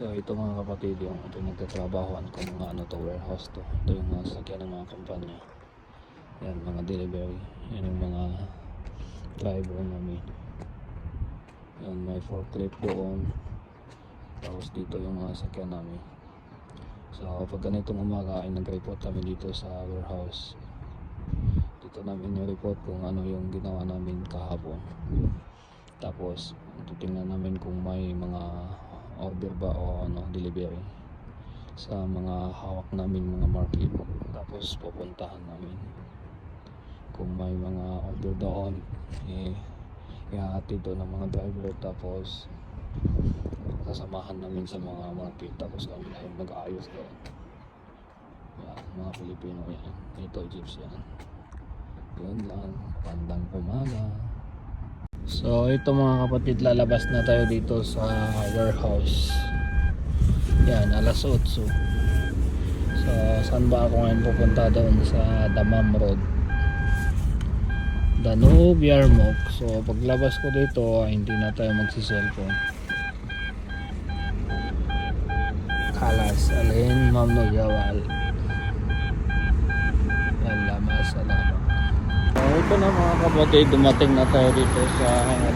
So ito mga kapatid, yung pinagtatrabahoan ko mga ano to, warehouse to. Ito yung mga sasakyan ng mga kumpanya. Yan, mga delivery. Yan yung mga driver namin. Yan, may forklift doon. Tapos dito yung mga sasakyan namin. So pag ganitong umaga ay nag-report kami dito sa warehouse. Dito namin yung-report kung ano yung ginawa namin kahapon. Tapos titingnan namin kung may mga order ba o ano, delivery sa mga hawak namin mga market. Tapos pupuntahan namin kung may mga order doon, ihahatid doon ng mga driver. Tapos sasamahan namin sa mga market. Tapos kami na yung mag-aayos doon. Yan, mga Pilipino yan. Ito jeeps yan. Yun lang, pandang umaga. So ito mga kapatid, lalabas na tayo dito sa warehouse. Yan, alas 8. So saan ba ako ngayon pupunta? Doon sa Damam Road, Danube, Yarmouk. So paglabas ko dito hindi na tayo magsi-cellphone. Kalas alin mamno jawal. Yan lamang, salamat. So ito na mga kapatid, dumating na tayo dito sa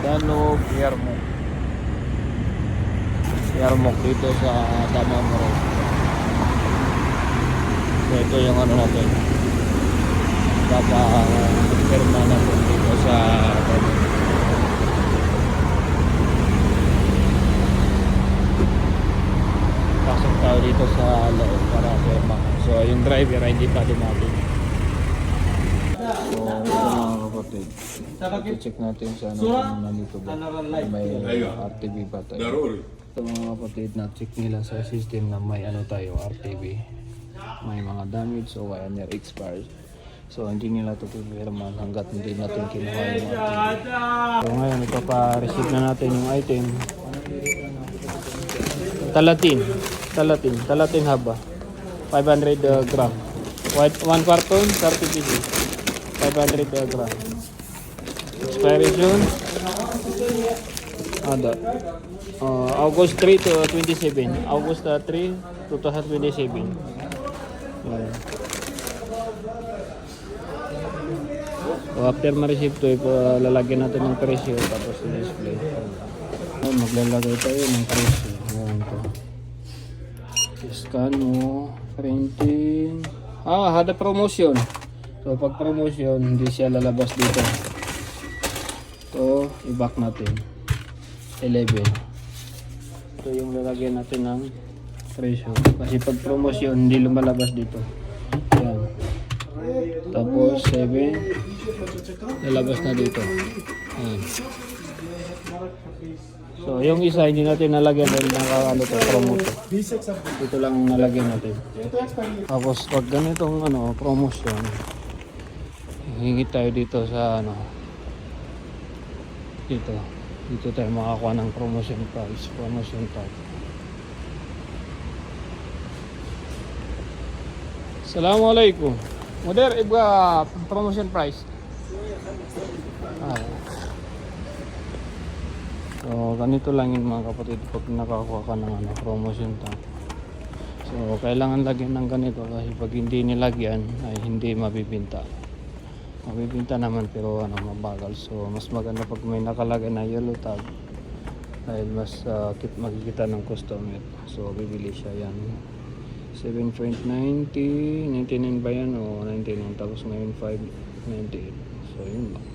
Danube, Yarmouk. Yarmouk dito sa Damam Road. So ito yung ano natin, papa-firma natin dito sa Danube. Pasok tayo dito sa loob para firma. So yung driver ay hindi pa dumating. So ito mga kapatid, check natin sa ano kung nandito ba may RTV ba tayo. Ito mga kapatid, na-check nila sa system na may ano tayo, RTV, may mga damage o kaya near expired. So hindi nila ito pipirman hanggat hindi natin kinuha yung RTV. So ngayon ipapa-receive na natin yung item. Talatin haba 500 gram, 1 carton 30 pieces, 500 gram. Expiration ada August 3 to 27, August 3 2027. So after ma-receive to, lalagyan natin ng presyo tapos i-display. Maglalagay tayo ng presyo. Ayan to. Scan mo, printing. Ada promotion. So pag promotion, hindi siya lalabas dito. So i-back natin 11. Ito yung lalagyan natin ng presyo. Kasi pag promotion, hindi lumalabas dito. Yan. Tapos 7, lalabas na dito. Yan. So yung isa hindi natin nalagyan dahil nakakalo to, promote. Ito lang nalagyan natin. Tapos pag ganitong ano, promotion, hingit tayo dito sa ano, dito tayo makakuha ng promotion price, promotion tag. Assalamualaikum. Moder iba promotion price. So ganito lang yun mga kapatid pag nakakuha ka ng ano, promotion tag. So kailangan lagyan ng ganito kasi pag hindi nilagyan ay hindi mabibinta. Mabibinta naman pero ano, mabagal. So mas maganda pag may nakalagay na yellow tag dahil mas makikita ng customer. So bibili siya. Yan 7.90, 99 ba yan o 99, tapos ngayon 5.98. So yun lang.